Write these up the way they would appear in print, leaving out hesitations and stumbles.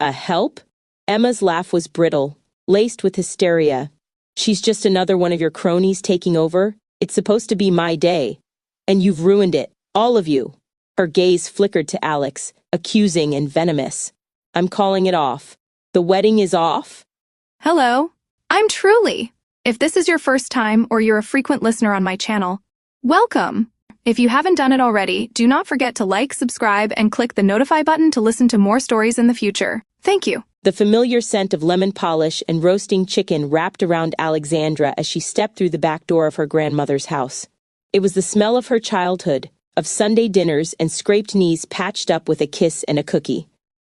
A help? Emma's laugh was brittle, laced with hysteria. She's just another one of your cronies taking over? It's supposed to be my day. And you've ruined it, all of you. Her gaze flickered to Alex, accusing and venomous. I'm calling it off. The wedding is off? Hello, I'm Truly. If this is your first time or you're a frequent listener on my channel, welcome. If you haven't done it already, do not forget to like, subscribe, and click the notify button to listen to more stories in the future. Thank you. The familiar scent of lemon polish and roasting chicken wrapped around Alexandra as she stepped through the back door of her grandmother's house. It was the smell of her childhood, of Sunday dinners and scraped knees patched up with a kiss and a cookie.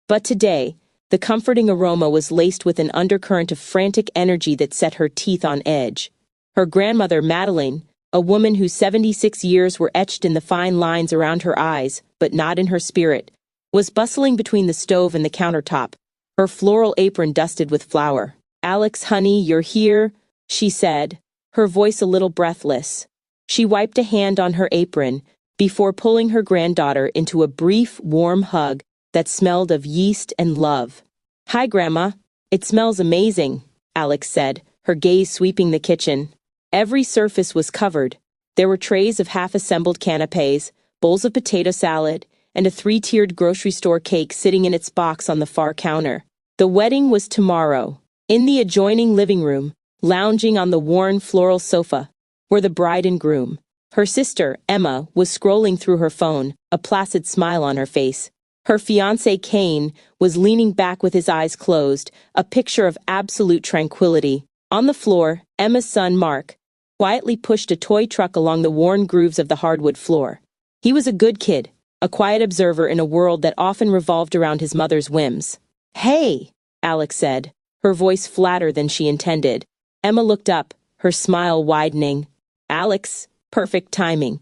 But today, the comforting aroma was laced with an undercurrent of frantic energy that set her teeth on edge. Her grandmother, Madeline, a woman whose 76 years were etched in the fine lines around her eyes, but not in her spirit, was bustling between the stove and the countertop, her floral apron dusted with flour. Alex, honey, you're here, she said, her voice a little breathless. She wiped a hand on her apron before pulling her granddaughter into a brief, warm hug that smelled of yeast and love. Hi, Grandma. It smells amazing, Alex said, her gaze sweeping the kitchen. Every surface was covered. There were trays of half-assembled canapes, bowls of potato salad, and a 3-tiered grocery store cake sitting in its box on the far counter. The wedding was tomorrow. In the adjoining living room, lounging on the worn floral sofa, were the bride and groom. Her sister, Emma, was scrolling through her phone, a placid smile on her face. Her fiancé, Kane, was leaning back with his eyes closed, a picture of absolute tranquility. On the floor, Emma's son, Mark, quietly pushed a toy truck along the worn grooves of the hardwood floor. He was a good kid, a quiet observer in a world that often revolved around his mother's whims. Hey, Alex said, her voice flatter than she intended. Emma looked up, her smile widening. Alex, perfect timing.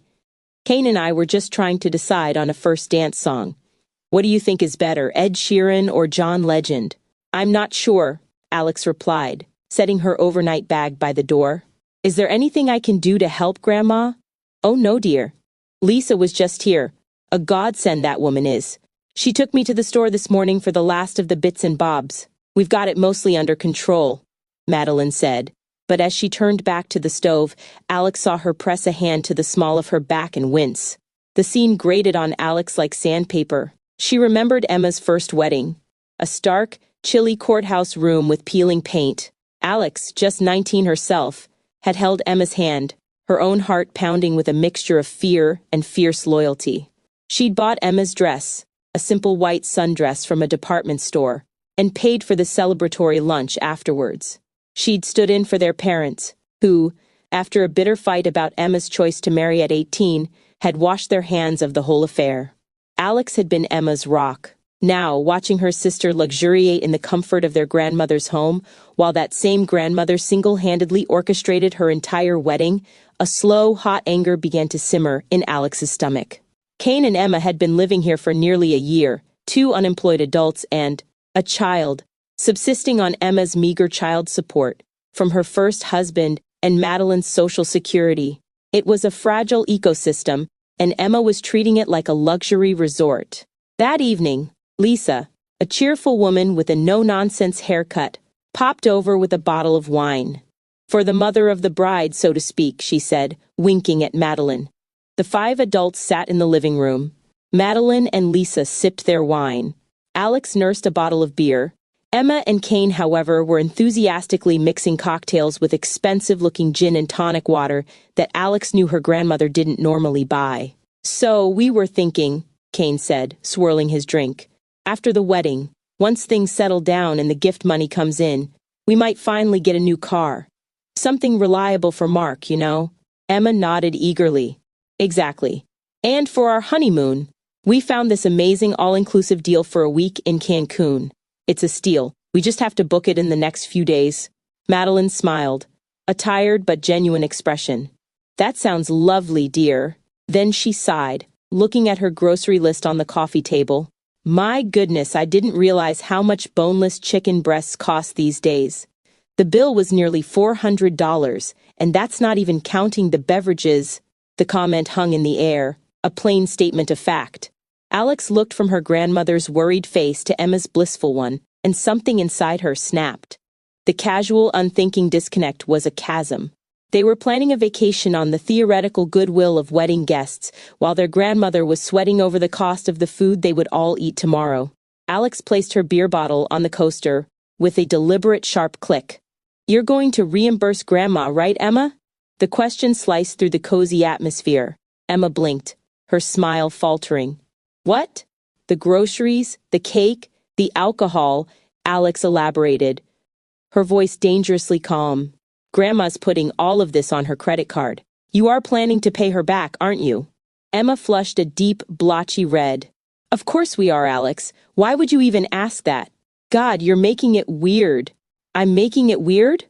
Kane and I were just trying to decide on a first dance song. What do you think is better, Ed Sheeran or John Legend? I'm not sure, Alex replied, setting her overnight bag by the door. Is there anything I can do to help, Grandma? Oh no, dear. Lisa was just here. A godsend that woman is. She took me to the store this morning for the last of the bits and bobs. We've got it mostly under control, Madeline said. But as she turned back to the stove, Alex saw her press a hand to the small of her back and wince. The scene grated on Alex like sandpaper. She remembered Emma's first wedding. A stark, chilly courthouse room with peeling paint. Alex, just 19 herself, had held Emma's hand, her own heart pounding with a mixture of fear and fierce loyalty. She'd bought Emma's dress, a simple white sundress from a department store, and paid for the celebratory lunch afterwards. She'd stood in for their parents, who, after a bitter fight about Emma's choice to marry at 18, had washed their hands of the whole affair. Alex had been Emma's rock. Now, watching her sister luxuriate in the comfort of their grandmother's home, while that same grandmother single-handedly orchestrated her entire wedding, a slow, hot anger began to simmer in Alex's stomach. Kane and Emma had been living here for nearly a year, 2 unemployed adults and a child, subsisting on Emma's meager child support from her first husband and Madeline's social security. It was a fragile ecosystem, and Emma was treating it like a luxury resort. That evening, Lisa, a cheerful woman with a no-nonsense haircut, popped over with a bottle of wine. For the mother of the bride, so to speak, she said, winking at Madeline. The 5 adults sat in the living room. Madeline and Lisa sipped their wine. Alex nursed a bottle of beer. Emma and Kane, however, were enthusiastically mixing cocktails with expensive-looking gin and tonic water that Alex knew her grandmother didn't normally buy. So, we were thinking, Kane said, swirling his drink. After the wedding, once things settle down and the gift money comes in, we might finally get a new car. Something reliable for Mark, you know. Emma nodded eagerly. Exactly. And for our honeymoon, we found this amazing all-inclusive deal for a week in Cancun. It's a steal. We just have to book it in the next few days. Madeline smiled, a tired but genuine expression. That sounds lovely, dear. Then she sighed, looking at her grocery list on the coffee table. My goodness, I didn't realize how much boneless chicken breasts cost these days. The bill was nearly $400, and that's not even counting the beverages. The comment hung in the air, a plain statement of fact. Alex looked from her grandmother's worried face to Emma's blissful one, and something inside her snapped. The casual, unthinking disconnect was a chasm. They were planning a vacation on the theoretical goodwill of wedding guests, while their grandmother was sweating over the cost of the food they would all eat tomorrow. Alex placed her beer bottle on the coaster with a deliberate sharp click. "You're going to reimburse Grandma, right, Emma?" The question sliced through the cozy atmosphere. Emma blinked, her smile faltering. "What? The groceries, the cake, the alcohol," Alex elaborated, her voice dangerously calm. "Grandma's putting all of this on her credit card. You are planning to pay her back, aren't you?" Emma flushed a deep, blotchy red. "Of course we are, Alex. Why would you even ask that? God, you're making it weird." "I'm making it weird?"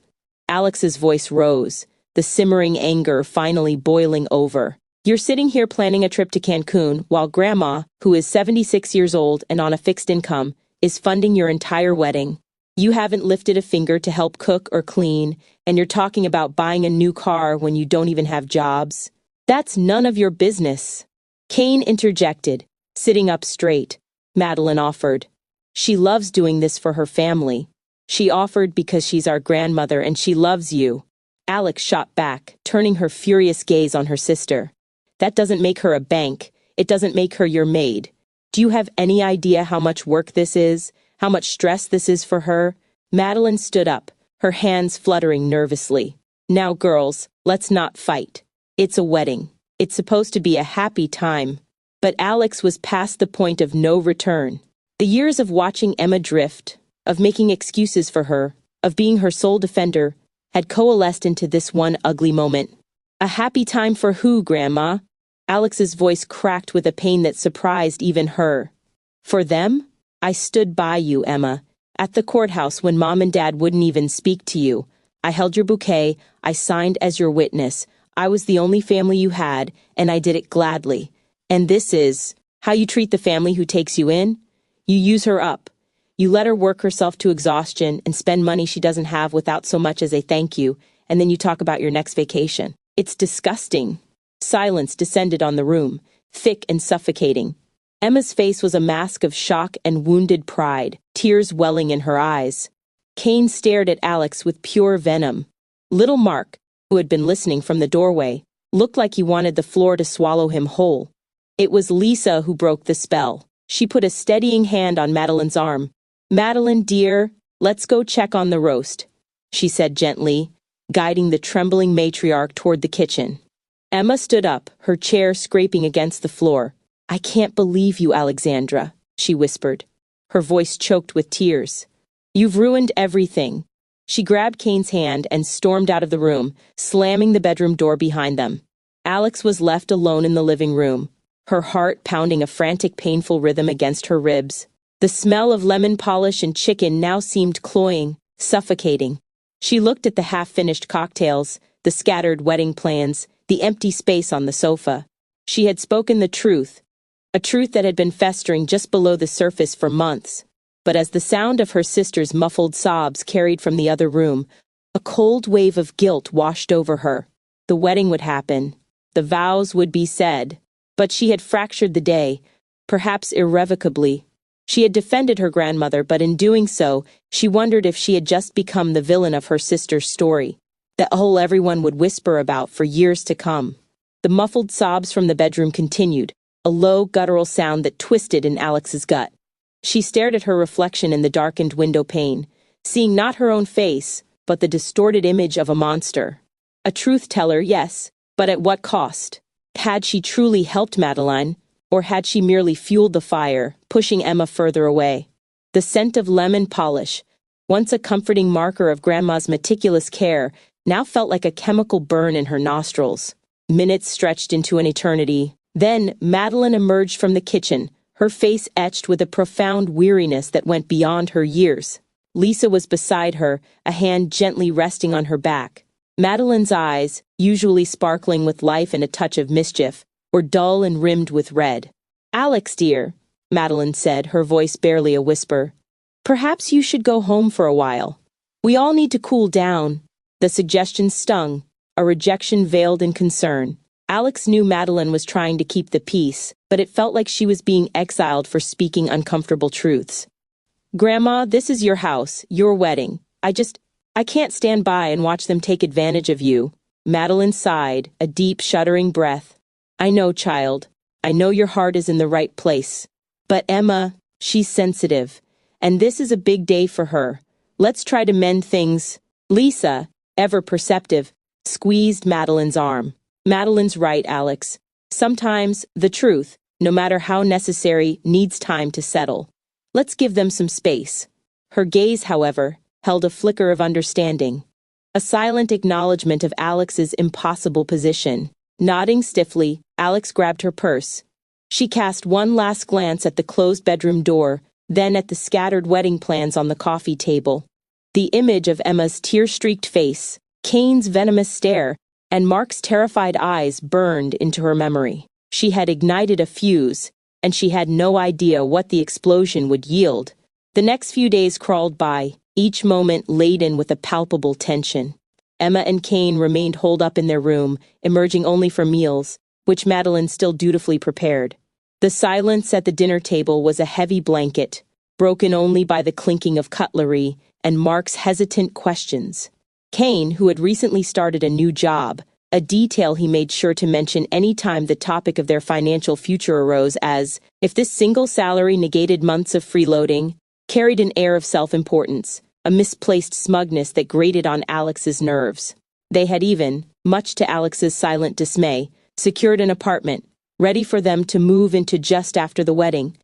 Alex's voice rose, the simmering anger finally boiling over. "You're sitting here planning a trip to Cancun while Grandma, who is 76 years old and on a fixed income, is funding your entire wedding. You haven't lifted a finger to help cook or clean, and you're talking about buying a new car when you don't even have jobs. That's none of your business." Kane interjected, sitting up straight. Madeline offered. "She loves doing this for her family. She offered because she's our grandmother and she loves you." Alex shot back, turning her furious gaze on her sister. "That doesn't make her a bank. It doesn't make her your maid. Do you have any idea how much work this is? How much stress this is for her?" Madeline stood up, her hands fluttering nervously. "Now, girls, let's not fight. It's a wedding. It's supposed to be a happy time." But Alex was past the point of no return. The years of watching Emma drift, of making excuses for her, of being her sole defender, had coalesced into this one ugly moment. "A happy time for who, Grandma?" Alex's voice cracked with a pain that surprised even her. "For them? I stood by you, Emma. At the courthouse when Mom and Dad wouldn't even speak to you. I held your bouquet, I signed as your witness. I was the only family you had, and I did it gladly. And this is how you treat the family who takes you in? You use her up. You let her work herself to exhaustion and spend money she doesn't have without so much as a thank you, and then you talk about your next vacation. It's disgusting." Silence descended on the room, thick and suffocating. Emma's face was a mask of shock and wounded pride, tears welling in her eyes. Kane stared at Alex with pure venom. Little Mark, who had been listening from the doorway, looked like he wanted the floor to swallow him whole. It was Lisa who broke the spell. She put a steadying hand on Madeline's arm. "Madeline, dear, let's go check on the roast," she said gently, guiding the trembling matriarch toward the kitchen. Emma stood up, her chair scraping against the floor. "I can't believe you, Alexandra," she whispered, her voice choked with tears. "You've ruined everything." She grabbed Kane's hand and stormed out of the room, slamming the bedroom door behind them. Alex was left alone in the living room, her heart pounding a frantic, painful rhythm against her ribs. The smell of lemon polish and chicken now seemed cloying, suffocating. She looked at the half-finished cocktails, the scattered wedding plans, the empty space on the sofa. She had spoken the truth, a truth that had been festering just below the surface for months. But as the sound of her sister's muffled sobs carried from the other room, a cold wave of guilt washed over her. The wedding would happen. The vows would be said. But she had fractured the day, perhaps irrevocably. She had defended her grandmother, but in doing so, she wondered if she had just become the villain of her sister's story, that whole everyone would whisper about for years to come. The muffled sobs from the bedroom continued, a low, guttural sound that twisted in Alex's gut. She stared at her reflection in the darkened window pane, seeing not her own face, but the distorted image of a monster. A truth-teller, yes, but at what cost? Had she truly helped Madeline, or had she merely fueled the fire, pushing Emma further away? The scent of lemon polish, once a comforting marker of Grandma's meticulous care, now felt like a chemical burn in her nostrils. Minutes stretched into an eternity. Then Madeline emerged from the kitchen, her face etched with a profound weariness that went beyond her years. Lisa was beside her, a hand gently resting on her back. Madeline's eyes, usually sparkling with life and a touch of mischief, were dull and rimmed with red. "Alex, dear," Madeline said, her voice barely a whisper, "perhaps you should go home for a while. We all need to cool down." The suggestion stung, a rejection veiled in concern. Alex knew Madeline was trying to keep the peace, but it felt like she was being exiled for speaking uncomfortable truths. Grandma, this is your house, your wedding. I can't stand by and watch them take advantage of you. Madeline sighed, a deep, shuddering breath. I know, child. I know your heart is in the right place. But Emma, she's sensitive. And this is a big day for her. Let's try to mend things. Lisa, ever perceptive, squeezed Madeline's arm. Madeline's right, Alex. Sometimes, the truth, no matter how necessary, needs time to settle. Let's give them some space. Her gaze, however, held a flicker of understanding. A silent acknowledgement of Alex's impossible position. Nodding stiffly, Alex grabbed her purse. She cast one last glance at the closed bedroom door, then at the scattered wedding plans on the coffee table. The image of Emma's tear-streaked face, Kane's venomous stare, and Mark's terrified eyes burned into her memory. She had ignited a fuse, and she had no idea what the explosion would yield. The next few days crawled by, each moment laden with a palpable tension. Emma and Kane remained holed up in their room, emerging only for meals, which Madeline still dutifully prepared. The silence at the dinner table was a heavy blanket, broken only by the clinking of cutlery and Mark's hesitant questions. Kane, who had recently started a new job, a detail he made sure to mention any time the topic of their financial future arose, as if this single salary negated months of freeloading, carried an air of self-importance, a misplaced smugness that grated on Alex's nerves. They had even, much to Alex's silent dismay, secured an apartment, ready for them to move into just after the wedding,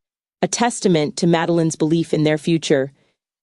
a testament to Madeline's belief in their future,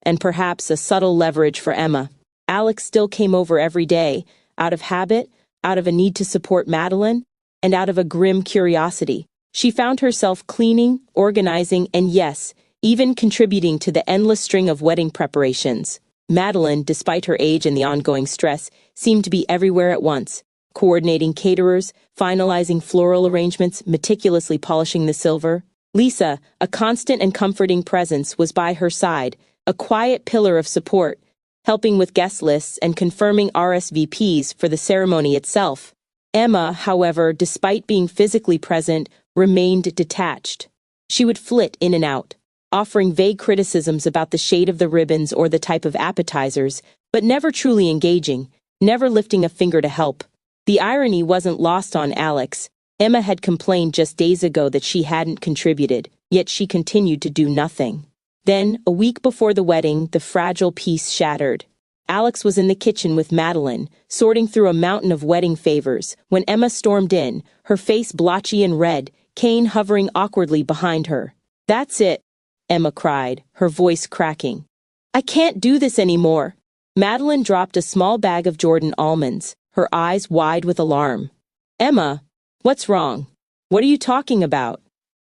and perhaps a subtle leverage for Emma. Alex still came over every day, out of habit, out of a need to support Madeline, and out of a grim curiosity. She found herself cleaning, organizing, and yes, even contributing to the endless string of wedding preparations. Madeline, despite her age and the ongoing stress, seemed to be everywhere at once, coordinating caterers, finalizing floral arrangements, meticulously polishing the silver. Lisa, a constant and comforting presence, was by her side, a quiet pillar of support, helping with guest lists and confirming RSVPs for the ceremony itself. Emma, however, despite being physically present, remained detached. She would flit in and out, offering vague criticisms about the shade of the ribbons or the type of appetizers, but never truly engaging, never lifting a finger to help. The irony wasn't lost on Alex. Emma had complained just days ago that she hadn't contributed, yet she continued to do nothing. Then, a week before the wedding, the fragile peace shattered. Alex was in the kitchen with Madeline, sorting through a mountain of wedding favors, when Emma stormed in, her face blotchy and red, Kane hovering awkwardly behind her. "That's it," Emma cried, her voice cracking. "I can't do this anymore." Madeline dropped a small bag of Jordan almonds, her eyes wide with alarm. "Emma, what's wrong? What are you talking about?"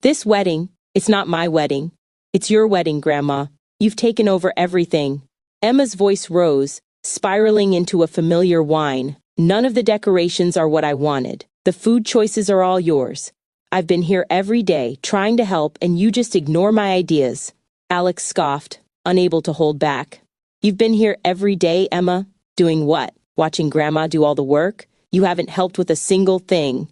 "This wedding, it's not my wedding. It's your wedding, Grandma. You've taken over everything." Emma's voice rose, spiraling into a familiar whine. "None of the decorations are what I wanted. The food choices are all yours. I've been here every day, trying to help, and you just ignore my ideas." Alex scoffed, unable to hold back. "You've been here every day, Emma? Doing what? Watching Grandma do all the work? You haven't helped with a single thing."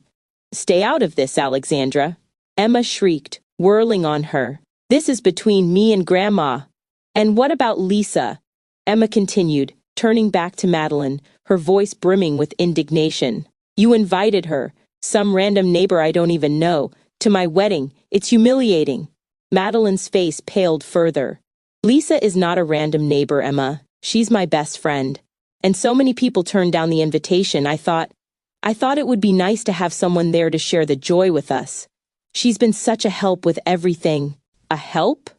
"Stay out of this, Alexandra," Emma shrieked, whirling on her. "This is between me and Grandma." "And what about Lisa?" Emma continued, turning back to Madeline, her voice brimming with indignation. "You invited her, some random neighbor I don't even know, to my wedding. It's humiliating." Madeline's face paled further. "Lisa is not a random neighbor, Emma. She's my best friend. And so many people turned down the invitation, I thought it would be nice to have someone there to share the joy with us. She's been such a help with everything." "A help?"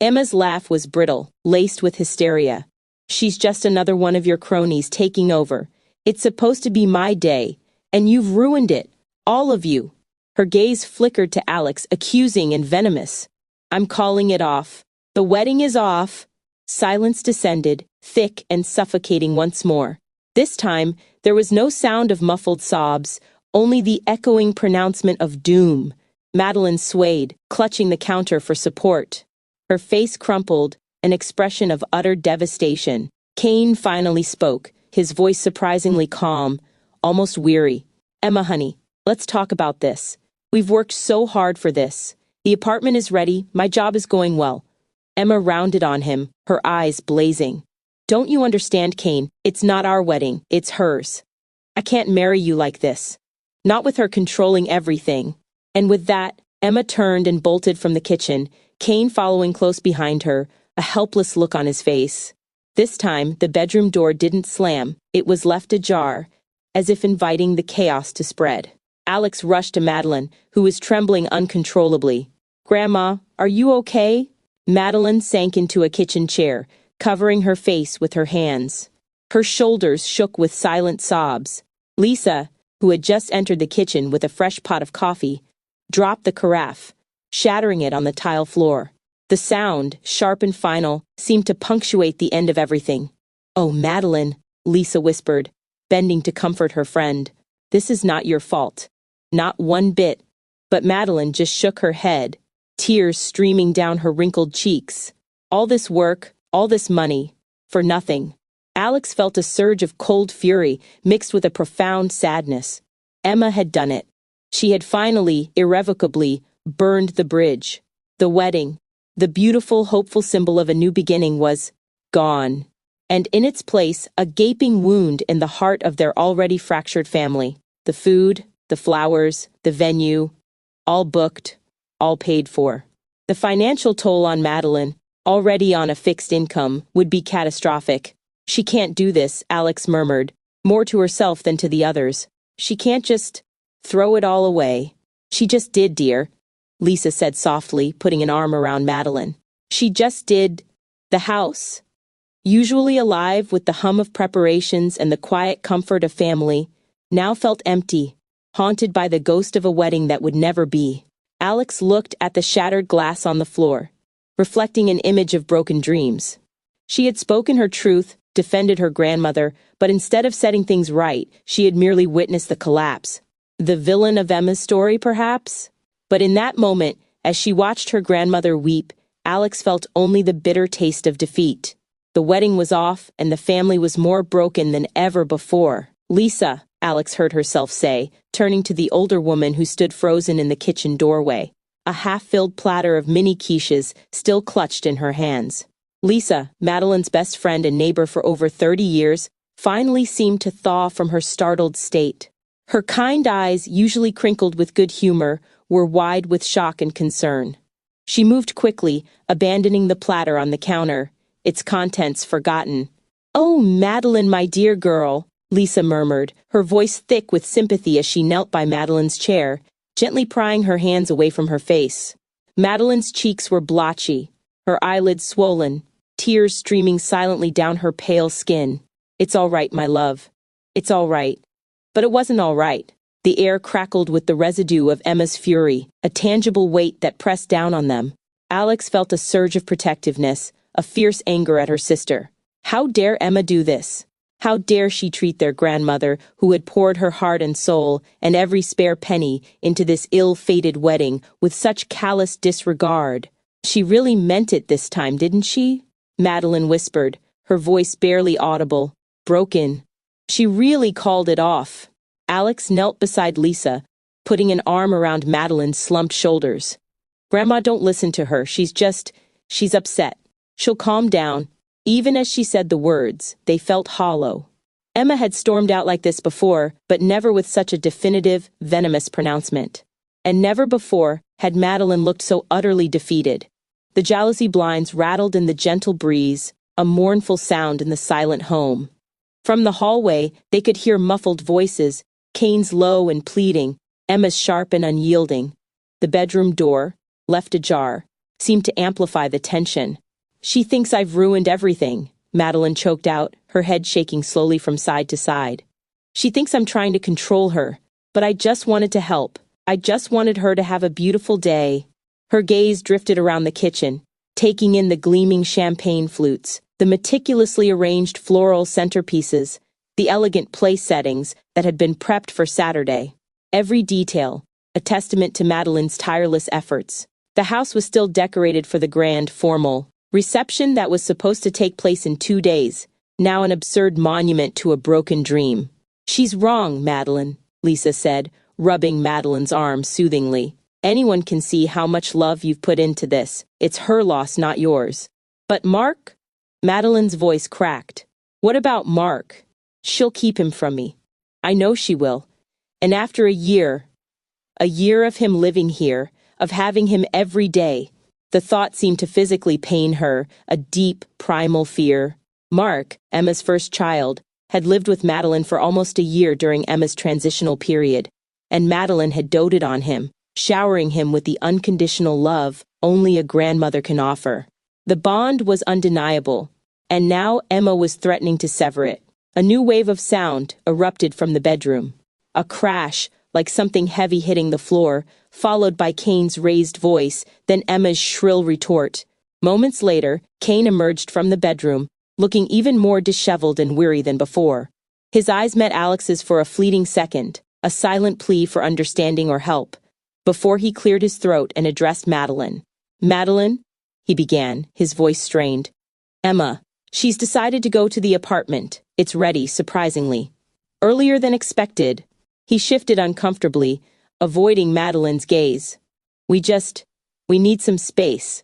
Emma's laugh was brittle, laced with hysteria. "She's just another one of your cronies taking over. It's supposed to be my day, and you've ruined it. All of you." Her gaze flickered to Alex, accusing and venomous. "I'm calling it off. The wedding is off." Silence descended, thick and suffocating once more. This time, there was no sound of muffled sobs, only the echoing pronouncement of doom. Madeline swayed, clutching the counter for support. Her face crumpled, an expression of utter devastation. Kane finally spoke, his voice surprisingly calm, almost weary. "Emma, honey, let's talk about this. We've worked so hard for this. The apartment is ready, my job is going well. Emma rounded on him, her eyes blazing. Don't you understand, Kane? It's not our wedding, it's hers. I can't marry you like this. Not with her controlling everything. And with that, Emma turned and bolted from the kitchen, Kane following close behind her, a helpless look on his face. This time, the bedroom door didn't slam, it was left ajar, as if inviting the chaos to spread. Alex rushed to Madeline, who was trembling uncontrollably. "Grandma, are you okay?" Madeline sank into a kitchen chair, covering her face with her hands. Her shoulders shook with silent sobs. Lisa, who had just entered the kitchen with a fresh pot of coffee, dropped the carafe, shattering it on the tile floor. The sound, sharp and final, seemed to punctuate the end of everything. "Oh, Madeline," Lisa whispered, bending to comfort her friend. "This is not your fault. Not one bit." But Madeline just shook her head, tears streaming down her wrinkled cheeks. All this work, all this money, for nothing. Alex felt a surge of cold fury mixed with a profound sadness. Emma had done it. She had finally, irrevocably, burned the bridge. The wedding, the beautiful, hopeful symbol of a new beginning, was gone. And in its place, a gaping wound in the heart of their already fractured family. The food, the flowers, the venue, all booked, all paid for. The financial toll on Madeline, already on a fixed income, would be catastrophic. "She can't do this," Alex murmured, more to herself than to the others. "She can't just throw it all away." "She just did, dear," Lisa said softly, putting an arm around Madeline. "She just did." The house, usually alive with the hum of preparations and the quiet comfort of family, now felt empty, haunted by the ghost of a wedding that would never be. Alex looked at the shattered glass on the floor, reflecting an image of broken dreams. She had spoken her truth, defended her grandmother, but instead of setting things right, she had merely witnessed the collapse. The villain of Emma's story, perhaps? But in that moment, as she watched her grandmother weep, Alex felt only the bitter taste of defeat. The wedding was off, and the family was more broken than ever before. "Lisa," Alex heard herself say, turning to the older woman who stood frozen in the kitchen doorway, a half-filled platter of mini quiches still clutched in her hands. Lisa, Madeline's best friend and neighbor for over 30 years, finally seemed to thaw from her startled state. Her kind eyes, usually crinkled with good humor, were wide with shock and concern. She moved quickly, abandoning the platter on the counter, its contents forgotten. "Oh, Madeline, my dear girl," Lisa murmured, her voice thick with sympathy as she knelt by Madeline's chair, gently prying her hands away from her face. Madeline's cheeks were blotchy, her eyelids swollen, tears streaming silently down her pale skin. "It's all right, my love. It's all right." But it wasn't all right. The air crackled with the residue of Emma's fury, a tangible weight that pressed down on them. Alex felt a surge of protectiveness, a fierce anger at her sister. How dare Emma do this? How dare she treat their grandmother, who had poured her heart and soul, and every spare penny, into this ill-fated wedding, with such callous disregard? "She really meant it this time, didn't she?" Madeline whispered, her voice barely audible, broken. "She really called it off." Alex knelt beside Lisa, putting an arm around Madeline's slumped shoulders. "Grandma, don't listen to her. She's upset. She'll calm down." Even as she said the words, they felt hollow. Emma had stormed out like this before, but never with such a definitive, venomous pronouncement. And never before had Madeline looked so utterly defeated. The jalousie blinds rattled in the gentle breeze, a mournful sound in the silent home. From the hallway, they could hear muffled voices, Kane's low and pleading, Emma's sharp and unyielding. The bedroom door, left ajar, seemed to amplify the tension. "She thinks I've ruined everything," Madeline choked out, her head shaking slowly from side to side. "She thinks I'm trying to control her, but I just wanted to help. I just wanted her to have a beautiful day." Her gaze drifted around the kitchen, taking in the gleaming champagne flutes, the meticulously arranged floral centerpieces, the elegant place settings that had been prepped for Saturday. Every detail, a testament to Madeline's tireless efforts. The house was still decorated for the grand, formal reception that was supposed to take place in 2 days, now an absurd monument to a broken dream. "She's wrong, Madeline," Lisa said, rubbing Madeline's arm soothingly. Anyone can see how much love you've put into this. It's her loss, not yours. But Mark? Madeline's voice cracked. What about Mark? She'll keep him from me. I know she will. And after a year of him living here, of having him every day, the thought seemed to physically pain her, a deep, primal fear. Mark, Emma's first child, had lived with Madeline for almost a year during Emma's transitional period, and Madeline had doted on him, showering him with the unconditional love only a grandmother can offer. The bond was undeniable, and now Emma was threatening to sever it. A new wave of sound erupted from the bedroom. A crash, like something heavy hitting the floor, followed by Kane's raised voice, then Emma's shrill retort. Moments later, Kane emerged from the bedroom, looking even more disheveled and weary than before. His eyes met Alex's for a fleeting second, a silent plea for understanding or help, before he cleared his throat and addressed Madeline. Madeline, he began, his voice strained. Emma, she's decided to go to the apartment. It's ready, surprisingly. Earlier than expected. He shifted uncomfortably, avoiding Madeline's gaze. We need some space.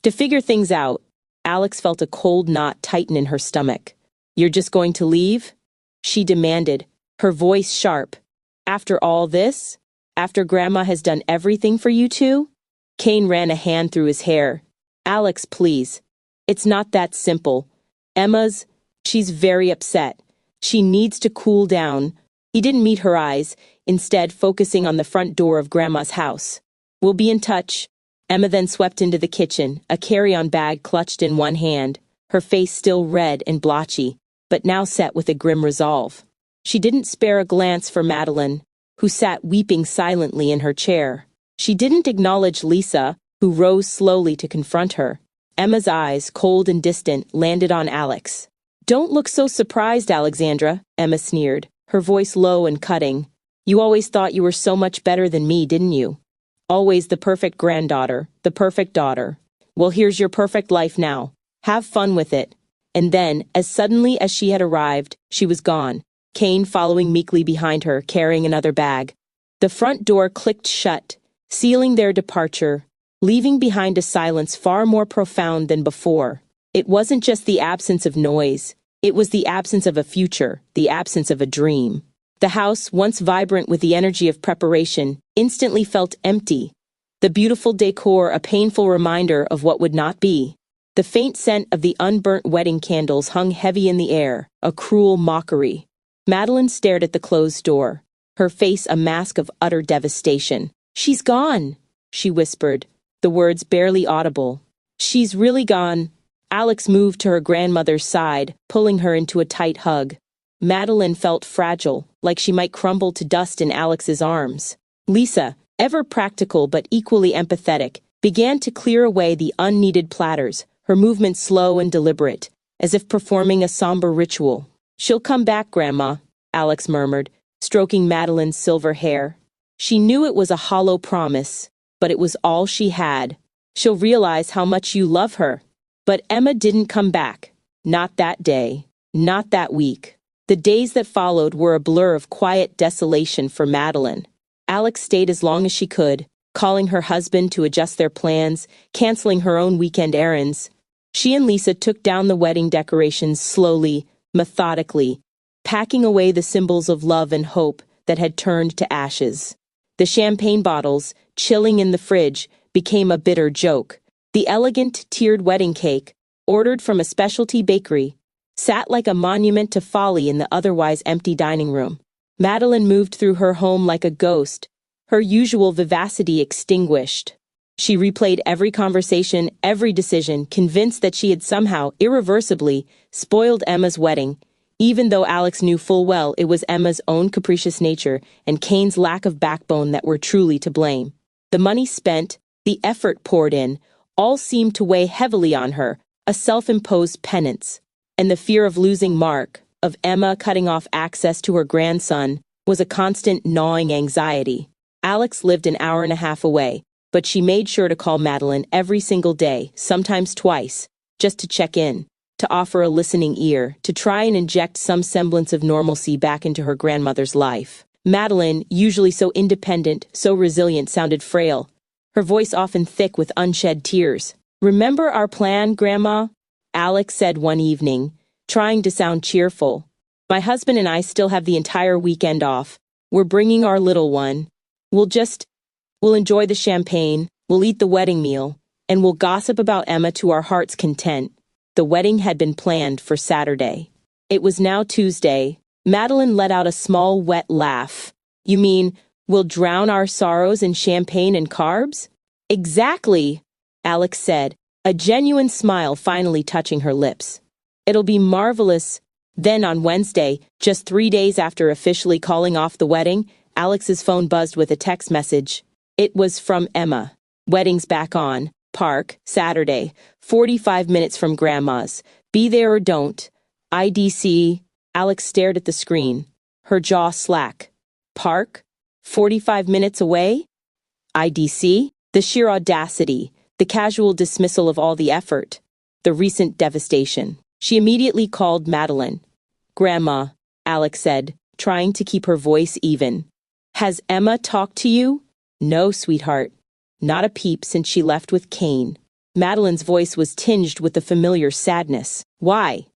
To figure things out, Alex felt a cold knot tighten in her stomach. You're just going to leave? She demanded, her voice sharp. After all this? After Grandma has done everything for you two? Kane ran a hand through his hair. Alex, please. It's not that simple. She's very upset. She needs to cool down. He didn't meet her eyes, instead focusing on the front door of Grandma's house. We'll be in touch. Emma then swept into the kitchen, a carry-on bag clutched in one hand, her face still red and blotchy, but now set with a grim resolve. She didn't spare a glance for Madeline, who sat weeping silently in her chair. She didn't acknowledge Lisa, who rose slowly to confront her. Emma's eyes, cold and distant, landed on Alex. Don't look so surprised, Alexandra, Emma sneered, her voice low and cutting. You always thought you were so much better than me, didn't you? Always the perfect granddaughter, the perfect daughter. Well, here's your perfect life now. Have fun with it. And then, as suddenly as she had arrived, she was gone, Kane following meekly behind her, carrying another bag. The front door clicked shut, sealing their departure, leaving behind a silence far more profound than before. It wasn't just the absence of noise. It was the absence of a future, the absence of a dream. The house, once vibrant with the energy of preparation, instantly felt empty. The beautiful decor a painful reminder of what would not be. The faint scent of the unburnt wedding candles hung heavy in the air, a cruel mockery. Madeline stared at the closed door, her face a mask of utter devastation. She's gone, she whispered, the words barely audible. She's really gone. Alex moved to her grandmother's side, pulling her into a tight hug. Madeline felt fragile, like she might crumble to dust in Alex's arms. Lisa, ever practical but equally empathetic, began to clear away the unneeded platters, her movements slow and deliberate, as if performing a somber ritual. She'll come back, Grandma, Alex murmured, stroking Madeline's silver hair. She knew it was a hollow promise, but it was all she had. She'll realize how much you love her. But Emma didn't come back. Not that day. Not that week. The days that followed were a blur of quiet desolation for Madeline. Alex stayed as long as she could, calling her husband to adjust their plans, canceling her own weekend errands. She and Lisa took down the wedding decorations slowly, methodically, packing away the symbols of love and hope that had turned to ashes. The champagne bottles, chilling in the fridge, became a bitter joke. The elegant, tiered wedding cake, ordered from a specialty bakery, sat like a monument to folly in the otherwise empty dining room. Madeline moved through her home like a ghost, her usual vivacity extinguished. She replayed every conversation, every decision, convinced that she had somehow, irreversibly, spoiled Emma's wedding, even though Alex knew full well it was Emma's own capricious nature and Kane's lack of backbone that were truly to blame. The money spent, the effort poured in, all seemed to weigh heavily on her, a self-imposed penance. And the fear of losing Mark, of Emma cutting off access to her grandson, was a constant gnawing anxiety. Alex lived an hour and a half away, but she made sure to call Madeline every single day, sometimes twice, just to check in, to offer a listening ear, to try and inject some semblance of normalcy back into her grandmother's life. Madeline, usually so independent, so resilient, sounded frail, her voice often thick with unshed tears. "Remember our plan, Grandma?" Alex said one evening, trying to sound cheerful. "My husband and I still have the entire weekend off. We're bringing our little one. We'll enjoy the champagne, we'll eat the wedding meal, and we'll gossip about Emma to our heart's content." The wedding had been planned for Saturday. It was now Tuesday. Madeline let out a small, wet laugh. "You mean, we'll drown our sorrows in champagne and carbs?" "Exactly," Alex said, a genuine smile finally touching her lips. "It'll be marvelous." Then on Wednesday, just 3 days after officially calling off the wedding, Alex's phone buzzed with a text message. It was from Emma. "Wedding's back on. Park, Saturday, 45 minutes from Grandma's. Be there or don't. IDC." Alex stared at the screen, her jaw slack. Park? 45 minutes away? IDC? The sheer audacity, the casual dismissal of all the effort, the recent devastation. She immediately called Madeline. "Grandma," Alex said, trying to keep her voice even. "Has Emma talked to you?" "No, sweetheart. Not a peep since she left with Kane." Madeline's voice was tinged with the familiar sadness. "Why?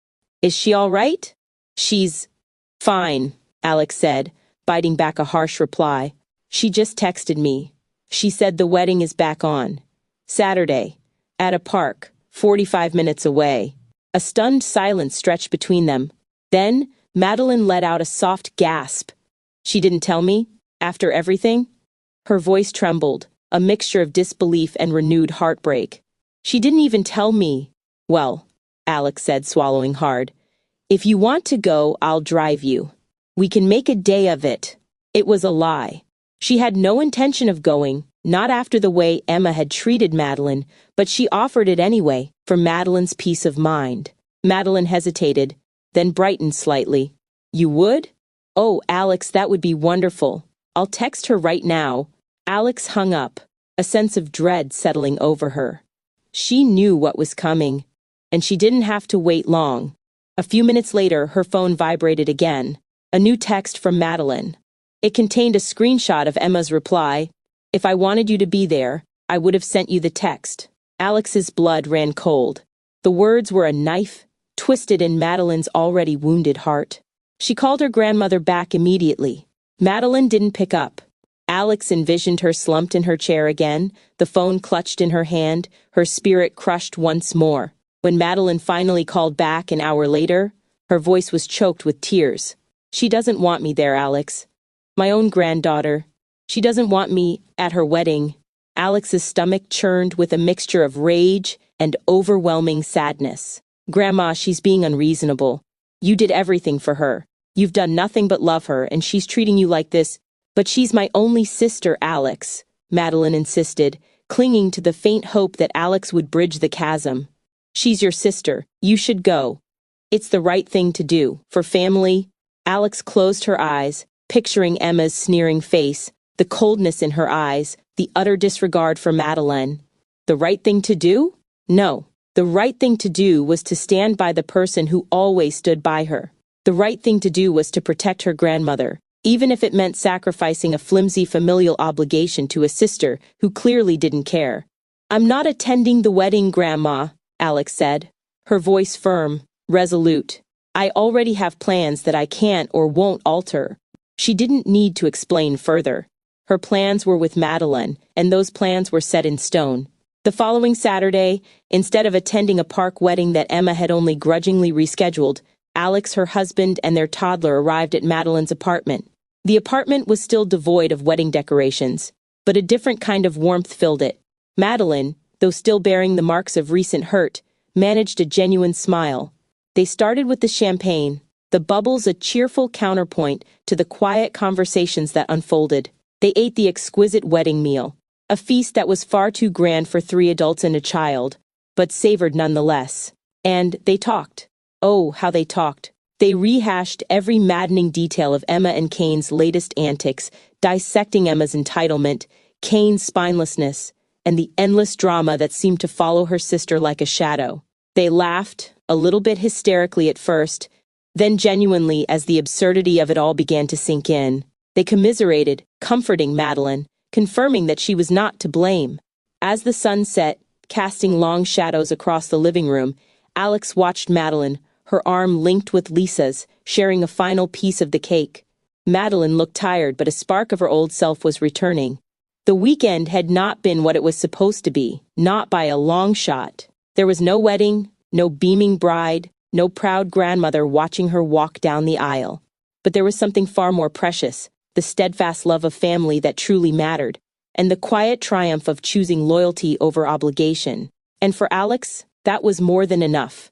Is she all right?" "She's fine," Alex said, biting back a harsh reply. "She just texted me. She said the wedding is back on. Saturday. At a park, 45 minutes away." A stunned silence stretched between them. Then, Madeline let out a soft gasp. "She didn't tell me? After everything?" Her voice trembled, a mixture of disbelief and renewed heartbreak. "She didn't even tell me." "Well," Alex said, swallowing hard, "if you want to go, I'll drive you. We can make a day of it." It was a lie. She had no intention of going, not after the way Emma had treated Madeline, but she offered it anyway, for Madeline's peace of mind. Madeline hesitated, then brightened slightly. "You would?" "Oh, Alex, that would be wonderful. I'll text her right now." Alex hung up, a sense of dread settling over her. She knew what was coming, and she didn't have to wait long. A few minutes later, her phone vibrated again. A new text from Madeline. It contained a screenshot of Emma's reply. "If I wanted you to be there, I would have sent you the text." Alex's blood ran cold. The words were a knife, twisted in Madeline's already wounded heart. She called her grandmother back immediately. Madeline didn't pick up. Alex envisioned her slumped in her chair again, the phone clutched in her hand, her spirit crushed once more. When Madeline finally called back an hour later, her voice was choked with tears. "She doesn't want me there, Alex. My own granddaughter. She doesn't want me at her wedding." Alex's stomach churned with a mixture of rage and overwhelming sadness. "Grandma, she's being unreasonable. You did everything for her. You've done nothing but love her, and she's treating you like this." "But she's my only sister, Alex," Madeline insisted, clinging to the faint hope that Alex would bridge the chasm. "She's your sister. You should go. It's the right thing to do, for family." Alex closed her eyes, picturing Emma's sneering face, the coldness in her eyes, the utter disregard for Madeline. The right thing to do? No. The right thing to do was to stand by the person who always stood by her. The right thing to do was to protect her grandmother, even if it meant sacrificing a flimsy familial obligation to a sister who clearly didn't care. "I'm not attending the wedding, Grandma," Alex said, her voice firm, resolute. "I already have plans that I can't or won't alter." She didn't need to explain further. Her plans were with Madeline, and those plans were set in stone. The following Saturday, instead of attending a park wedding that Emma had only grudgingly rescheduled, Alex, her husband, and their toddler arrived at Madeline's apartment. The apartment was still devoid of wedding decorations, but a different kind of warmth filled it. Madeline, though still bearing the marks of recent hurt, managed a genuine smile. They started with the champagne, the bubbles a cheerful counterpoint to the quiet conversations that unfolded. They ate the exquisite wedding meal, a feast that was far too grand for 3 adults and a child, but savored nonetheless. And they talked. Oh, how they talked. They rehashed every maddening detail of Emma and Kane's latest antics, dissecting Emma's entitlement, Kane's spinelessness, and the endless drama that seemed to follow her sister like a shadow. They laughed, a little bit hysterically at first, then genuinely as the absurdity of it all began to sink in. They commiserated, comforting Madeline, confirming that she was not to blame. As the sun set, casting long shadows across the living room, Alex watched Madeline, her arm linked with Lisa's, sharing a final piece of the cake. Madeline looked tired, but a spark of her old self was returning. The weekend had not been what it was supposed to be, not by a long shot. There was no wedding, no beaming bride, no proud grandmother watching her walk down the aisle. But there was something far more precious, the steadfast love of family that truly mattered, and the quiet triumph of choosing loyalty over obligation. And for Alex, that was more than enough.